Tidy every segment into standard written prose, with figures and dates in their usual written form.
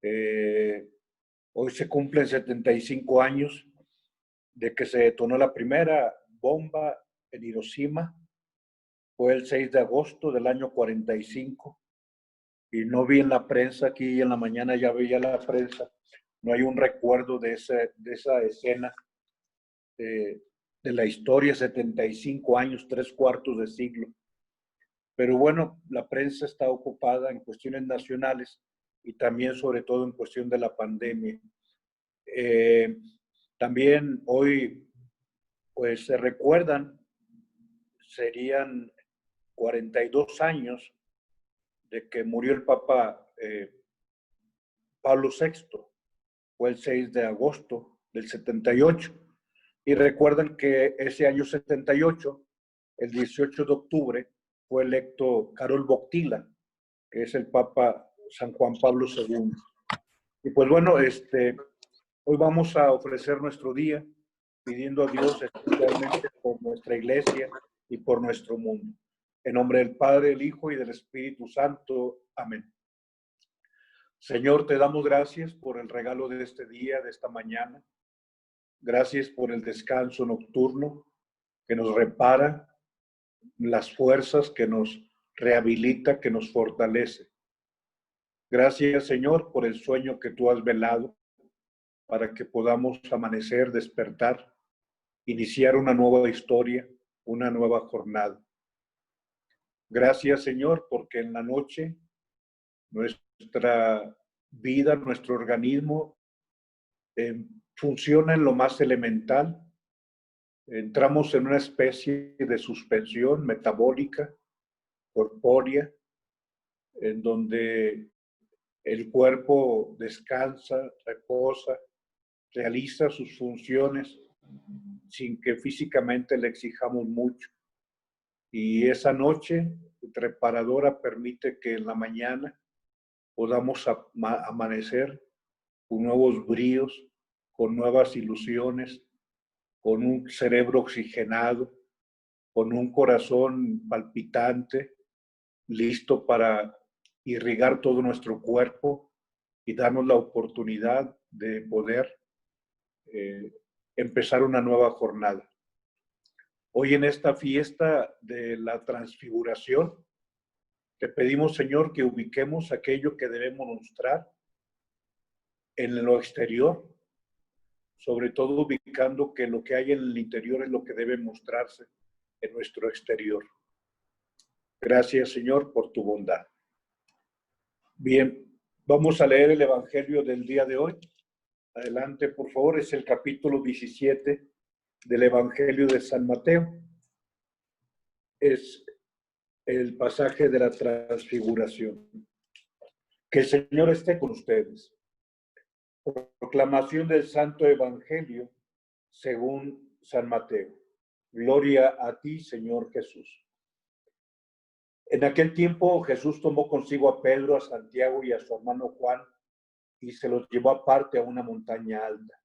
Eh, Hoy se cumplen 75 años de que se detonó la primera bomba en Hiroshima. Fue el 6 de agosto del año 45 y no vi en la prensa, aquí en la mañana ya veía la prensa, no hay un recuerdo de esa escena de la historia, 75 años, 3/4 de siglo. Pero bueno, la prensa está ocupada en cuestiones nacionales y también sobre todo en cuestión de la pandemia. También hoy, pues se recuerdan, serían 42 años de que murió el Papa Pablo VI. Fue el 6 de agosto del 78. Y recuerdan que ese año 78, el 18 de octubre, fue electo Karol Wojtyła, que es el Papa San Juan Pablo II. Y pues bueno, hoy vamos a ofrecer nuestro día pidiendo a Dios especialmente por nuestra iglesia y por nuestro mundo. En nombre del Padre, del Hijo y del Espíritu Santo. Amén. Señor, te damos gracias por el regalo de este día, de esta mañana. Gracias por el descanso nocturno que nos repara las fuerzas, que nos rehabilita, que nos fortalece. Gracias, Señor, por el sueño que tú has velado para que podamos amanecer, despertar, iniciar una nueva historia, una nueva jornada. Gracias, Señor, porque en la noche nuestra vida, nuestro organismo funciona en lo más elemental. Entramos en una especie de suspensión metabólica, corpórea, en donde el cuerpo descansa, reposa, realiza sus funciones sin que físicamente le exijamos mucho. Y esa noche reparadora permite que en la mañana podamos amanecer con nuevos bríos, con nuevas ilusiones, con un cerebro oxigenado, con un corazón palpitante, listo para irrigar todo nuestro cuerpo y darnos la oportunidad de poder empezar una nueva jornada. Hoy en esta fiesta de la transfiguración, te pedimos, Señor, que ubiquemos aquello que debemos mostrar en lo exterior, sobre todo ubicando que lo que hay en el interior es lo que debe mostrarse en nuestro exterior. Gracias, Señor, por tu bondad. Bien, vamos a leer el Evangelio del día de hoy. Adelante, por favor, es el capítulo 17 del Evangelio de San Mateo. Es el pasaje de la transfiguración. Que el Señor esté con ustedes. Proclamación del Santo Evangelio según San Mateo. Gloria a ti, Señor Jesús. En aquel tiempo Jesús tomó consigo a Pedro, a Santiago y a su hermano Juan y se los llevó aparte a una montaña alta.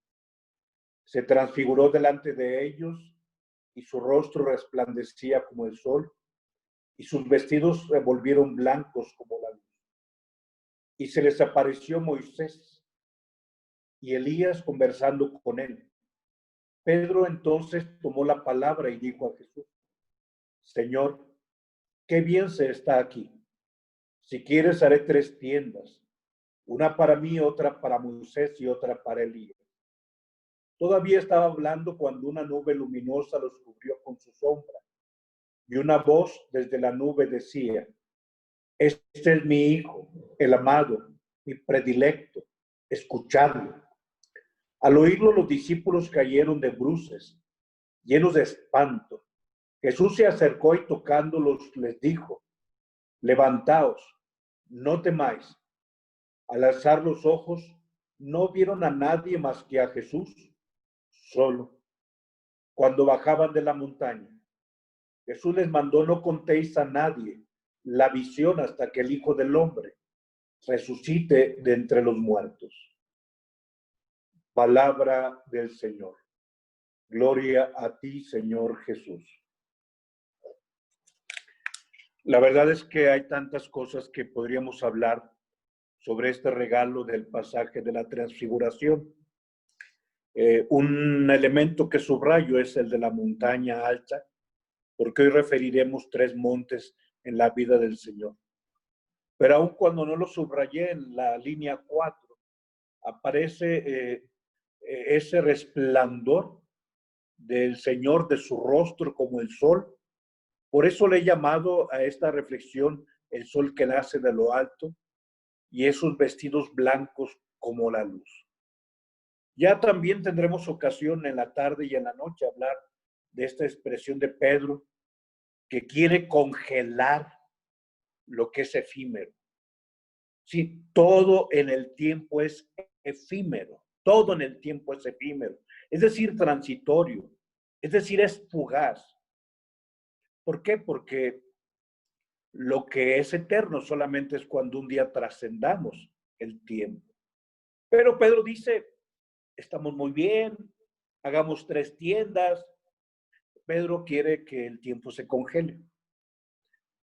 Se transfiguró delante de ellos y su rostro resplandecía como el sol y sus vestidos se volvieron blancos como la luz. Y se les apareció Moisés y Elías conversando con él. Pedro entonces tomó la palabra y dijo a Jesús: Señor, qué bien se está aquí. Si quieres haré 3 tiendas, una para mí, otra para Moisés y otra para Elías. Todavía estaba hablando cuando una nube luminosa los cubrió con su sombra y una voz desde la nube decía: Este es mi Hijo, el amado, mi predilecto, escuchadlo. Al oírlo, los discípulos cayeron de bruces, llenos de espanto. Jesús se acercó y tocándolos les dijo: Levantaos, no temáis. Al alzar los ojos, no vieron a nadie más que a Jesús solo. Cuando bajaban de la montaña, Jesús les mandó: no contéis a nadie la visión hasta que el Hijo del Hombre resucite de entre los muertos. Palabra del Señor. Gloria a ti, Señor Jesús. La verdad es que hay tantas cosas que podríamos hablar sobre este regalo del pasaje de la transfiguración. Un elemento que subrayo es el de la montaña alta, porque hoy referiremos 3 montes en la vida del Señor. Pero aun cuando no lo subrayé en la línea 4, aparece ese resplandor del Señor, de su rostro como el sol. Por eso le he llamado a esta reflexión el sol que nace de lo alto y esos vestidos blancos como la luz. Ya también tendremos ocasión en la tarde y en la noche hablar de esta expresión de Pedro que quiere congelar lo que es efímero. Sí, todo en el tiempo es efímero, todo en el tiempo es efímero, es decir, transitorio, es decir, es fugaz. ¿Por qué? Porque lo que es eterno solamente es cuando un día trascendamos el tiempo. Pero Pedro dice, estamos muy bien, hagamos 3 tiendas. Pedro quiere que el tiempo se congele.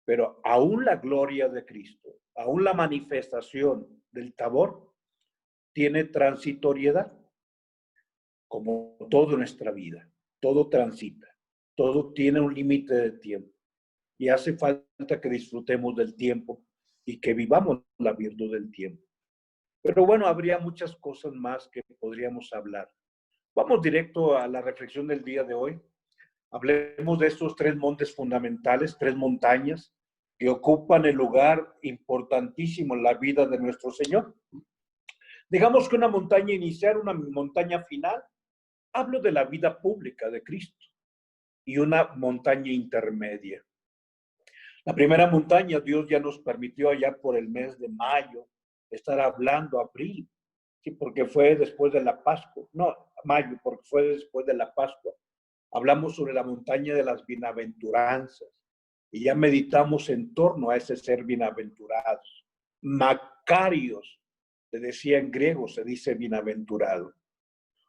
Pero aún la gloria de Cristo, aún la manifestación del Tabor, tiene transitoriedad, como todo en nuestra vida. Todo transita, todo tiene un límite de tiempo. Y hace falta que disfrutemos del tiempo y que vivamos la virtud del tiempo. Pero bueno, habría muchas cosas más que podríamos hablar. Vamos directo a la reflexión del día de hoy. Hablemos de estos 3 montes fundamentales, 3 montañas que ocupan el lugar importantísimo en la vida de nuestro Señor. Digamos que una montaña inicial, una montaña final, hablo de la vida pública de Cristo, y una montaña intermedia. La primera montaña, Dios ya nos permitió allá por el mes de mayo estar hablando, abril, sí, porque fue después de la Pascua, no, mayo, porque fue después de la Pascua. Hablamos sobre la montaña de las bienaventuranzas y ya meditamos en torno a ese ser bienaventurados. Macarios, se decía en griego, se dice bienaventurado.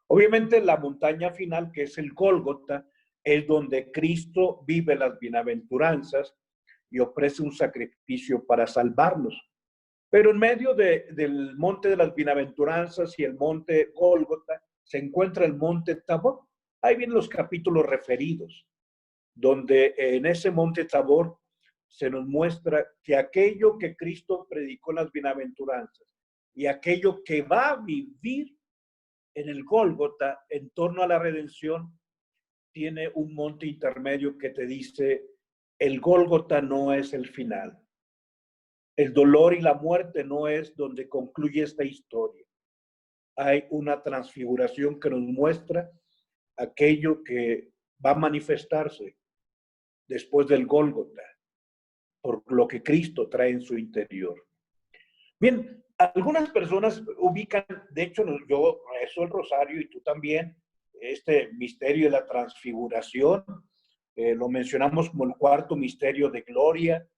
Obviamente la montaña final, que es el Gólgota, es donde Cristo vive las bienaventuranzas y ofrece un sacrificio para salvarnos. Pero en medio del monte de las bienaventuranzas y el monte Gólgota se encuentra el monte Tabor. Ahí vienen los capítulos referidos, donde en ese monte Tabor se nos muestra que aquello que Cristo predicó en las bienaventuranzas y aquello que va a vivir en el Gólgota en torno a la redención, tiene un monte intermedio que te dice, el Gólgota no es el final. El dolor y la muerte no es donde concluye esta historia. Hay una transfiguración que nos muestra aquello que va a manifestarse después del Gólgota, por lo que Cristo trae en su interior. Bien, algunas personas ubican, de hecho, yo rezo el rosario y tú también, este misterio de la transfiguración, lo mencionamos como el 4 misterio de gloria,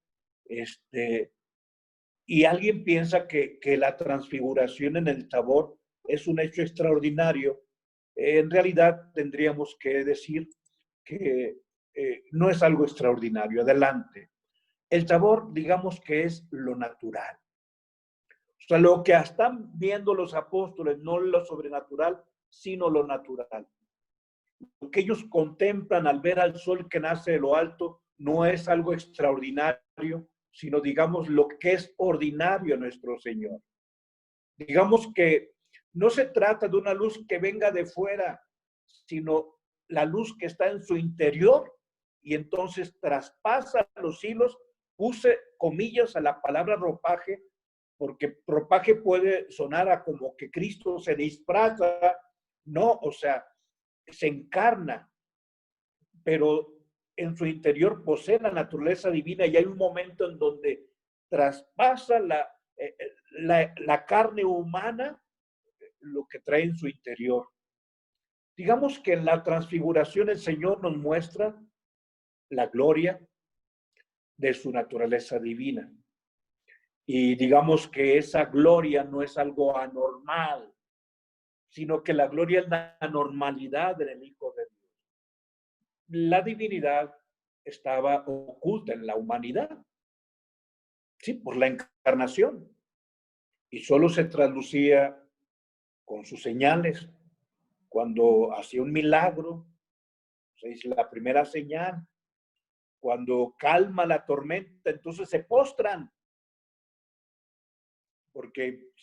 y alguien piensa que la transfiguración en el Tabor es un hecho extraordinario. En realidad tendríamos que decir que no es algo extraordinario. Adelante. El Tabor, digamos que es lo natural. O sea, lo que están viendo los apóstoles, no lo sobrenatural, sino lo natural. Lo que ellos contemplan al ver al sol que nace de lo alto no es algo extraordinario, sino digamos lo que es ordinario nuestro Señor. Digamos que no se trata de una luz que venga de fuera, sino la luz que está en su interior y entonces traspasa los hilos. Puse comillas a la palabra ropaje, porque ropaje puede sonar a como que Cristo se disfraza, no, o sea, se encarna, pero en su interior posee la naturaleza divina y hay un momento en donde traspasa la carne humana lo que trae en su interior. Digamos que en la transfiguración el Señor nos muestra la gloria de su naturaleza divina. Y digamos que esa gloria no es algo anormal, sino que la gloria es la normalidad del Hijo de Dios. La divinidad estaba oculta en la humanidad, sí, por la encarnación. y solo se traslucía con sus señales. Cuando hacía un milagro, se dice la primera señal. Cuando calma la tormenta, entonces se postran, porque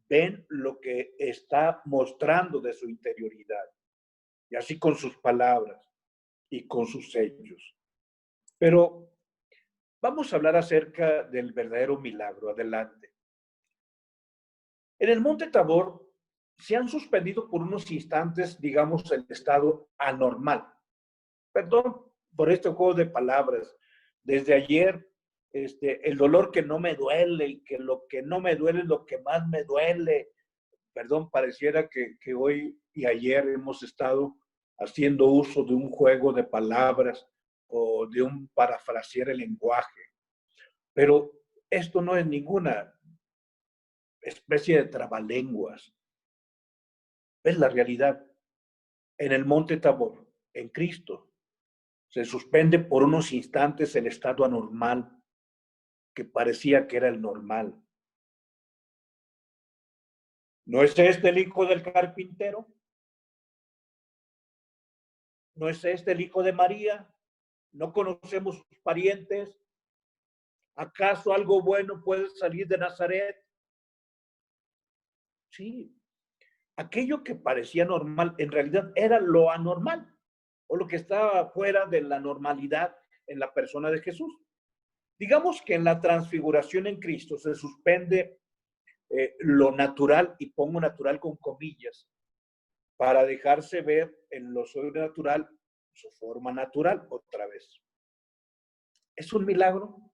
ven lo que está mostrando de su interioridad, y así con sus palabras y con sus sellos. Pero vamos a hablar acerca del verdadero milagro. Adelante. En el Monte Tabor se han suspendido por unos instantes, digamos, el estado anormal. Perdón por este juego de palabras. Desde ayer, el dolor que no me duele y que lo que no me duele es lo que más me duele. Perdón, pareciera que hoy y ayer hemos estado haciendo uso de un juego de palabras o de un parafrasear el lenguaje. Pero esto no es ninguna especie de trabalenguas. Es la realidad. En el Monte Tabor, en Cristo, se suspende por unos instantes el estado anormal que parecía que era el normal. ¿No es este el hijo del carpintero? ¿No es este el hijo de María? ¿No conocemos sus parientes? ¿Acaso algo bueno puede salir de Nazaret? Sí, aquello que parecía normal en realidad era lo anormal o lo que estaba fuera de la normalidad en la persona de Jesús. Digamos que en la transfiguración en Cristo se suspende lo natural, y pongo natural con comillas, para dejarse ver en lo sobrenatural su forma natural otra vez. ¿Es un milagro?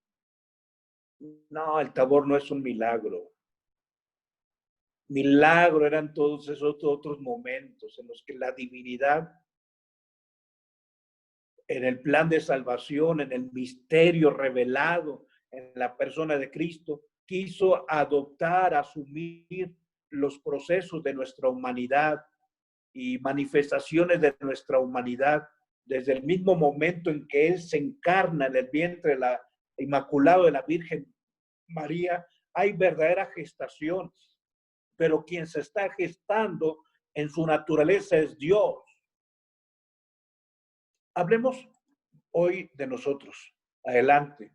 No, el Tabor no es un milagro. Milagro eran todos esos otros momentos en los que la divinidad, en el plan de salvación, en el misterio revelado en la persona de Cristo, quiso adoptar, asumir los procesos de nuestra humanidad y manifestaciones de nuestra humanidad desde el mismo momento en que Él se encarna en el vientre de la Inmaculado de la Virgen María. Hay verdadera gestación, pero quien se está gestando en su naturaleza es Dios. Hablemos hoy de nosotros. Adelante.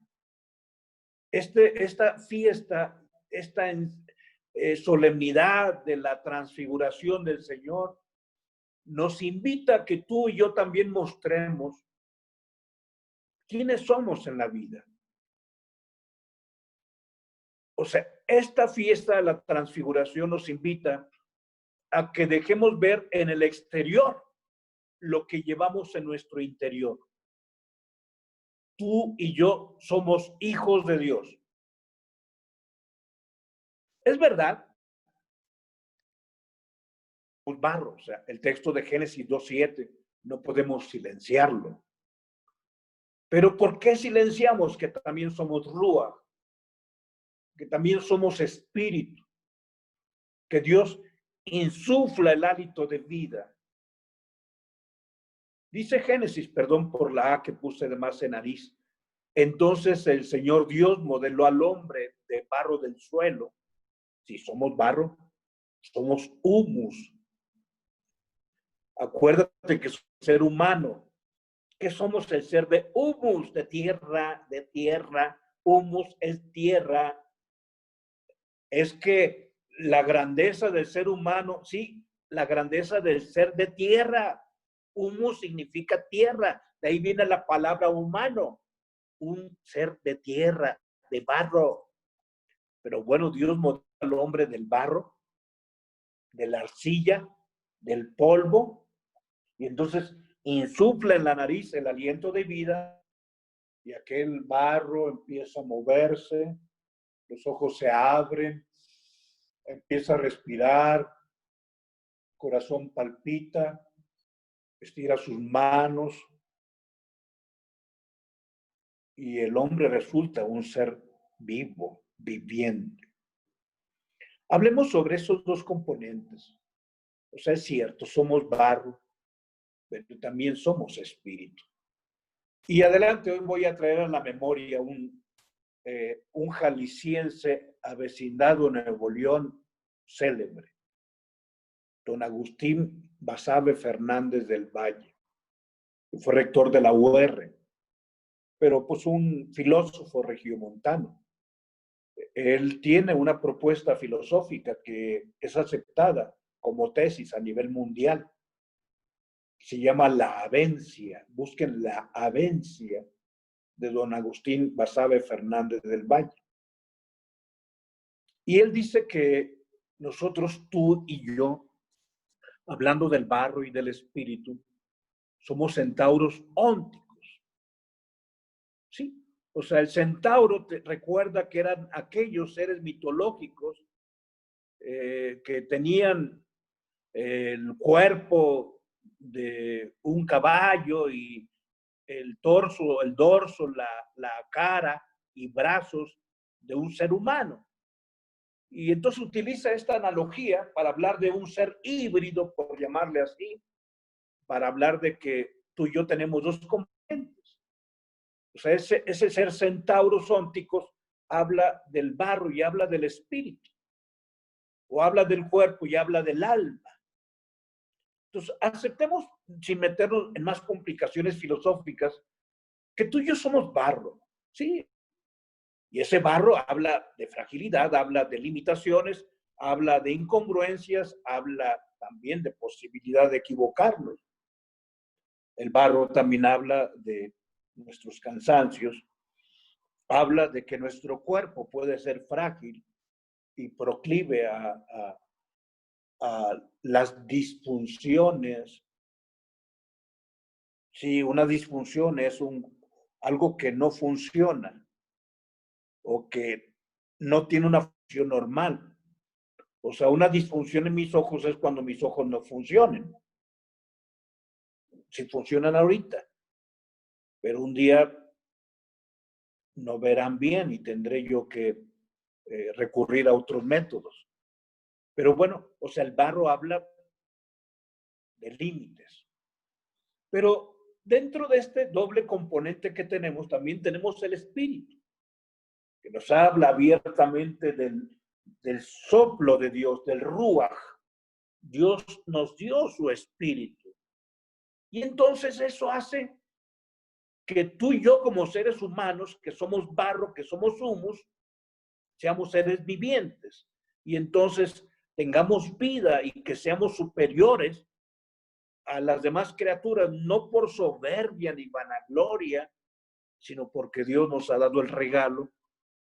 Esta fiesta, esta solemnidad de la transfiguración del Señor, nos invita a que tú y yo también mostremos quiénes somos en la vida. O sea, esta fiesta de la transfiguración nos invita a que dejemos ver en el exterior lo que llevamos en nuestro interior. Tú y yo somos hijos de Dios. Es verdad, un barro, o sea, el texto de Génesis 2:7, no podemos silenciarlo. Pero ¿por qué silenciamos que también somos Ruach, que también somos espíritu, que Dios insufla el hálito de vida? Dice Génesis, perdón por la A que puse de más en nariz. Entonces el Señor Dios modeló al hombre de barro del suelo. Si somos barro, somos humus. Acuérdate que es un ser humano. ¿Qué somos? El ser de humus, de tierra, de tierra. Humus es tierra. Es que la grandeza del ser humano, sí, la grandeza del ser de tierra. Humus significa tierra. De ahí viene la palabra humano. Un ser de tierra, de barro. Pero bueno, Dios modeló al hombre del barro, de la arcilla, del polvo, y entonces insufla en la nariz el aliento de vida, y aquel barro empieza a moverse, los ojos se abren, empieza a respirar, corazón palpita, estira sus manos, y el hombre resulta un ser vivo, viviente. Hablemos sobre esos dos componentes. O sea, es cierto, somos barro, pero también somos espíritu. Y adelante, hoy voy a traer a la memoria un jalisciense avecindado en Nuevo León célebre, don Agustín Basabe Fernández del Valle, que fue rector de la UR, pero pues un filósofo regiomontano. Él tiene una propuesta filosófica que es aceptada como tesis a nivel mundial. Se llama la avencia. Busquen la avencia de don Agustín Basabe Fernández del Valle. Y él dice que nosotros, tú y yo, hablando del barro y del espíritu, somos centauros ónticos. Sí, o sea, el centauro te recuerda que eran aquellos seres mitológicos que tenían el cuerpo de un caballo y el torso, el dorso, la cara y brazos de un ser humano. Y entonces utiliza esta analogía para hablar de un ser híbrido, por llamarle así, para hablar de que tú y yo tenemos dos componentes. O sea, ese ser centauros ónticos habla del barro y habla del espíritu, o habla del cuerpo y habla del alma. Entonces, aceptemos, sin meternos en más complicaciones filosóficas, que tú y yo somos barro, ¿sí? Y ese barro habla de fragilidad, habla de limitaciones, habla de incongruencias, habla también de posibilidad de equivocarnos. El barro también habla de nuestros cansancios, habla de que nuestro cuerpo puede ser frágil y proclive a las disfunciones. Si una disfunción es algo que no funciona o que no tiene una función normal. O sea, una disfunción en mis ojos es cuando mis ojos no funcionen. Si funcionan ahorita, pero un día no verán bien y tendré yo que recurrir a otros métodos. Pero bueno, o sea, el barro habla de límites. Pero dentro de este doble componente que tenemos, también tenemos el espíritu, que nos habla abiertamente del soplo de Dios, del ruaj. Dios nos dio su espíritu. Y entonces eso hace que tú y yo como seres humanos, que somos barro, que somos humus, seamos seres vivientes. Y entonces tengamos vida y que seamos superiores a las demás criaturas, no por soberbia ni vanagloria, sino porque Dios nos ha dado el regalo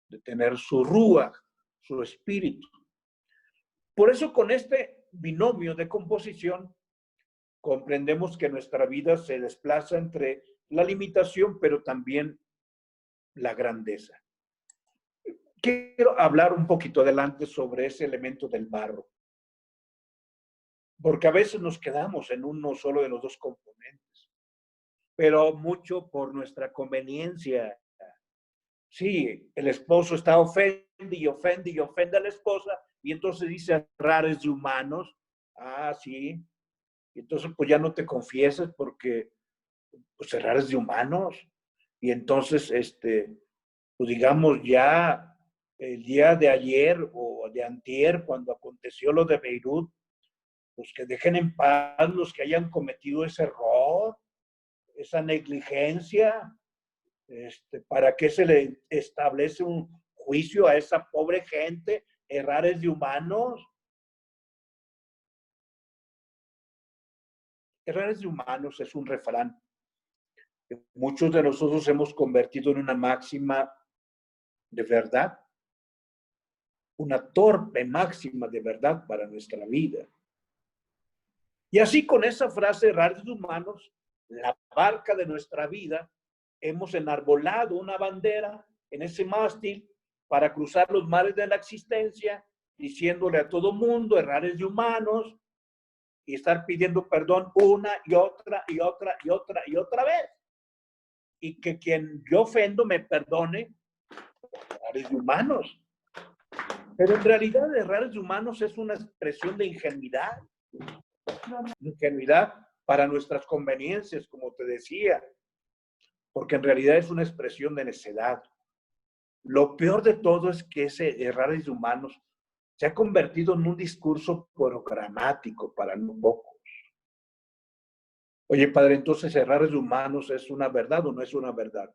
de tener su ruaj, su espíritu. Por eso con este binomio de composición comprendemos que nuestra vida se desplaza entre la limitación, pero también la grandeza. Quiero hablar un poquito adelante sobre ese elemento del barro, porque a veces nos quedamos en uno solo de los dos componentes, pero mucho por nuestra conveniencia. Sí, el esposo está ofende y ofende y ofende a la esposa, y entonces dice rares de humanos. Ah, sí. Y entonces pues ya no te confieses porque pues rares de humanos. Y entonces, pues digamos ya el día de ayer o de antier, cuando aconteció lo de Beirut, pues que dejen en paz los que hayan cometido ese error, esa negligencia. ¿Para qué se le establece un juicio a esa pobre gente? Errores de humanos. Errores de humanos es un refrán que muchos de nosotros hemos convertido en una máxima de verdad, una torpe máxima de verdad para nuestra vida. Y así con esa frase, errores humanos, la barca de nuestra vida, hemos enarbolado una bandera en ese mástil para cruzar los mares de la existencia, diciéndole a todo mundo errores de humanos y estar pidiendo perdón una y otra y otra y otra y otra vez. Y que quien yo ofendo me perdone, errores de humanos. Pero en realidad, errores de humanos es una expresión de ingenuidad. Ingenuidad para nuestras conveniencias, como te decía, porque en realidad es una expresión de necedad. Lo peor de todo es que ese errores humanos se ha convertido en un discurso programático para no pocos. Oye, padre, entonces errores humanos ¿es una verdad o no es una verdad?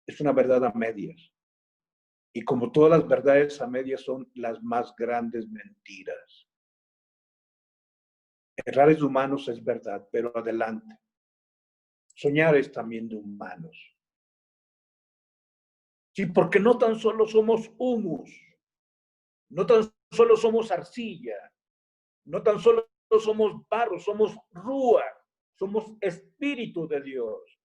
Es una verdad a medias. Y como todas las verdades a medias son las más grandes mentiras. Errores humanos es verdad, pero adelante. Soñar es también de humanos. Sí, porque no tan solo somos humus, no tan solo somos arcilla, no tan solo somos barro, somos rúa, somos espíritu de Dios.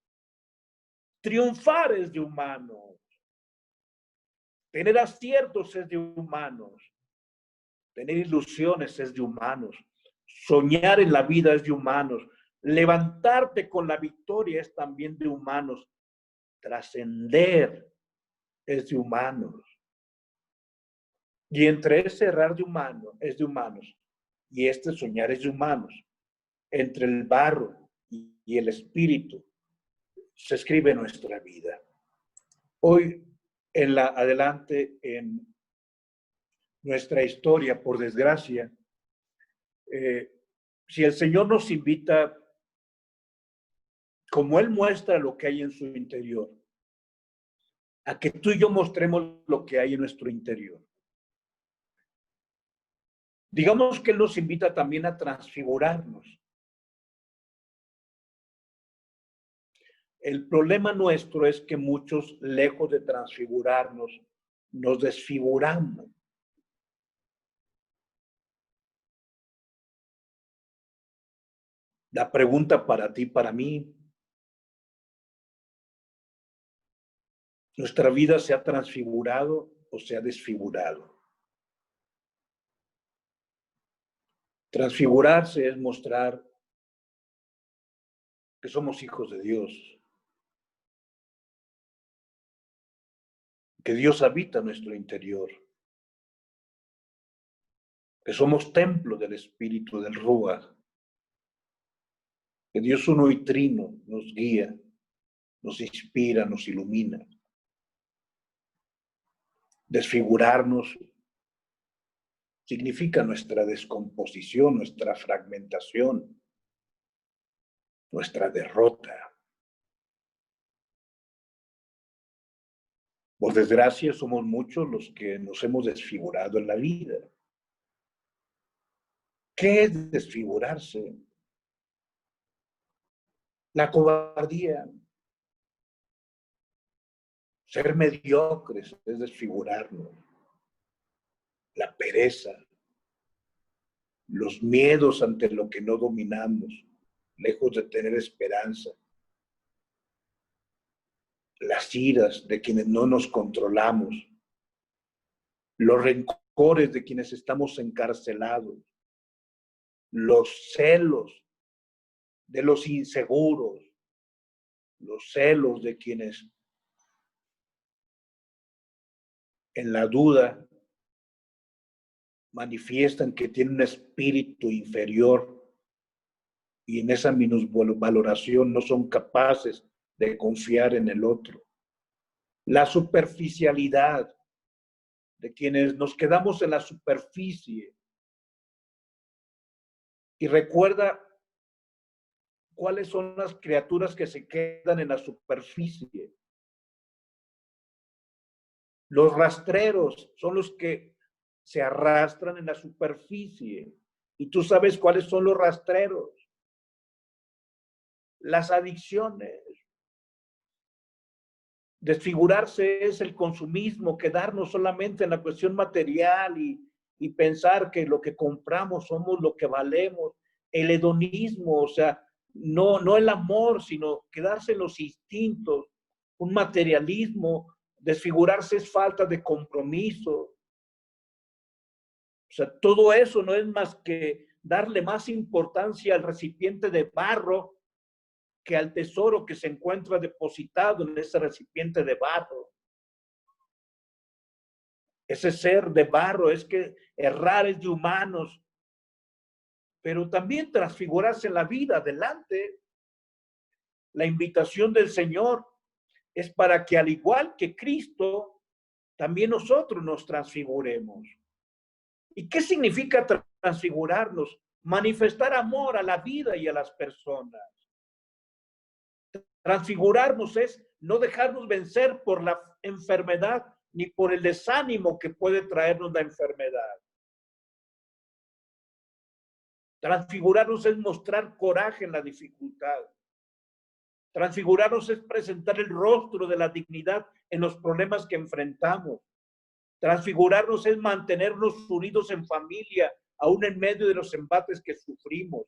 Triunfar es de humanos. Tener aciertos es de humanos. Tener ilusiones es de humanos. Soñar en la vida es de humanos. Levantarte con la victoria es también de humanos. Trascender es de humanos. Y entre ese errar de humano es de humanos y este soñar es de humanos. Entre el barro y el espíritu se escribe nuestra vida. Hoy, adelante en nuestra historia, por desgracia, si el Señor nos invita, como Él muestra lo que hay en su interior, a que tú y yo mostremos lo que hay en nuestro interior. Digamos que Él nos invita también a transfigurarnos. El problema nuestro es que muchos, lejos de transfigurarnos, nos desfiguramos. La pregunta para ti, para mí, ¿nuestra vida se ha transfigurado o se ha desfigurado? Transfigurarse es mostrar que somos hijos de Dios, que Dios habita en nuestro interior, que somos templo del Espíritu del Ruach, que Dios uno y trino nos guía, nos inspira, nos ilumina. Desfigurarnos significa nuestra descomposición, nuestra fragmentación, nuestra derrota. Por desgracia, somos muchos los que nos hemos desfigurado en la vida. ¿Qué es desfigurarse? La cobardía. Ser mediocres es desfigurarnos. La pereza. Los miedos ante lo que no dominamos, lejos de tener esperanza. Las iras de quienes no nos controlamos. Los rencores de quienes estamos encarcelados. Los celos de los inseguros. Los celos de quienes en la duda manifiestan que tienen un espíritu inferior y en esa minusvaloración no son capaces de confiar en el otro. La superficialidad de quienes nos quedamos en la superficie. Y recuerda cuáles son las criaturas que se quedan en la superficie. Los rastreros son los que se arrastran en la superficie. Y tú sabes cuáles son los rastreros. Las adicciones. Desfigurarse es el consumismo, quedarnos solamente en la cuestión material y pensar que lo que compramos somos lo que valemos. El hedonismo, o sea, no el amor, sino quedarse en los instintos, un materialismo. Desfigurarse es falta de compromiso. O sea, todo eso no es más que darle más importancia al recipiente de barro que al tesoro que se encuentra depositado en ese recipiente de barro. Ese ser de barro es que errar es de humanos, pero también transfigurarse en la vida adelante. La invitación del Señor es para que al igual que Cristo también nosotros nos transfiguremos. ¿Y qué significa transfigurarnos? Manifestar amor a la vida y a las personas. Transfigurarnos es no dejarnos vencer por la enfermedad ni por el desánimo que puede traernos la enfermedad. Transfigurarnos es mostrar coraje en la dificultad. Transfigurarnos es presentar el rostro de la dignidad en los problemas que enfrentamos. Transfigurarnos es mantenernos unidos en familia, aún en medio de los embates que sufrimos.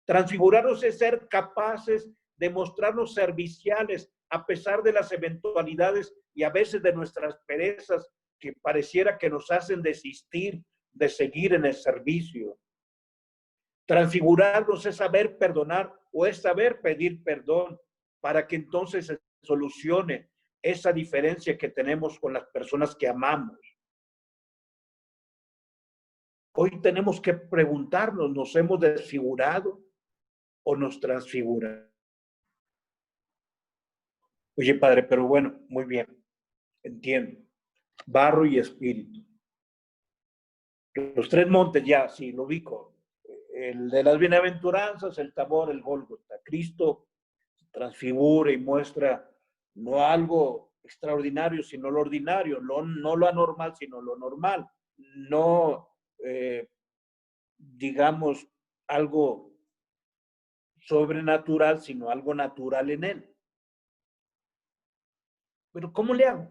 Transfigurarnos es ser capaces de mostrarnos serviciales a pesar de las eventualidades y a veces de nuestras perezas que pareciera que nos hacen desistir de seguir en el servicio. Transfigurarnos es saber perdonar o es saber pedir perdón para que entonces se solucione esa diferencia que tenemos con las personas que amamos. Hoy tenemos que preguntarnos, ¿nos hemos desfigurado o nos transfiguramos? Oye, padre, pero bueno, muy bien, entiendo. Barro y espíritu. Los tres montes ya, sí, lo ubico. El de las bienaventuranzas, el Tabor, el Gólgota. Cristo transfigura y muestra no algo extraordinario, sino lo ordinario, no lo anormal, sino lo normal. No, digamos, algo sobrenatural, sino algo natural en él. Pero ¿cómo le hago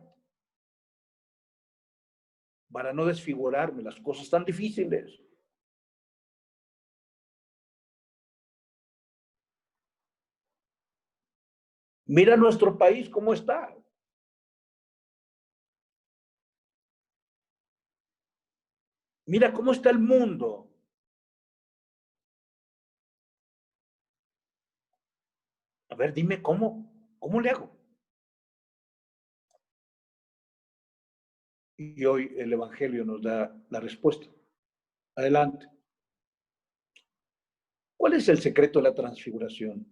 para no desfigurarme? Las cosas tan difíciles. Mira nuestro país, ¿cómo está? Mira cómo está el mundo. A ver, dime ¿cómo le hago? Y hoy el Evangelio nos da la respuesta. Adelante. ¿Cuál es el secreto de la transfiguración?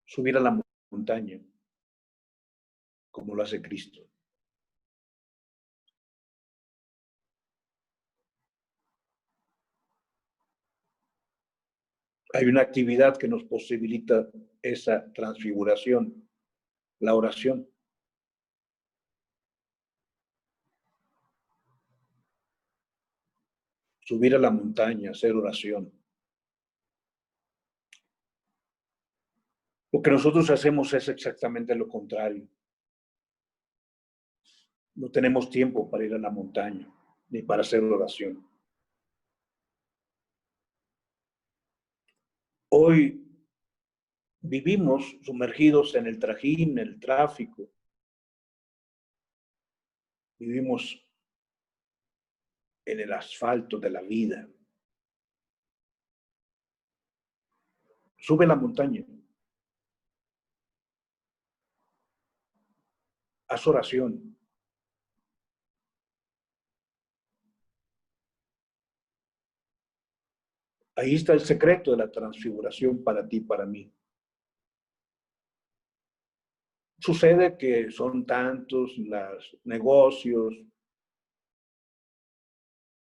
Subir a la montaña, como lo hace Cristo. Hay una actividad que nos posibilita esa transfiguración, la oración. Subir a la montaña, hacer oración. Lo que nosotros hacemos es exactamente lo contrario. No tenemos tiempo para ir a la montaña, ni para hacer oración. Hoy vivimos sumergidos en el trajín, el tráfico. Vivimos en el asfalto de la vida. Sube la montaña. Haz oración. Ahí está el secreto de la transfiguración para ti, para mí. Sucede que son tantos los negocios,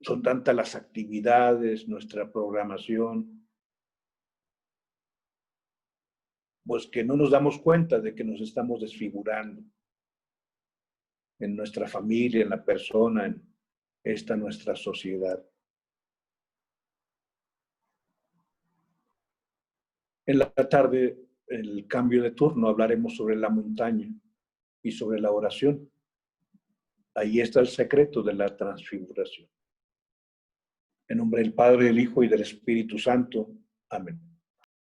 son tantas las actividades, nuestra programación, pues que no nos damos cuenta de que nos estamos desfigurando en nuestra familia, en la persona, en esta nuestra sociedad. En la tarde, el cambio de turno, hablaremos sobre la montaña y sobre la oración. Ahí está el secreto de la transfiguración. En nombre del Padre, del Hijo y del Espíritu Santo. Amén.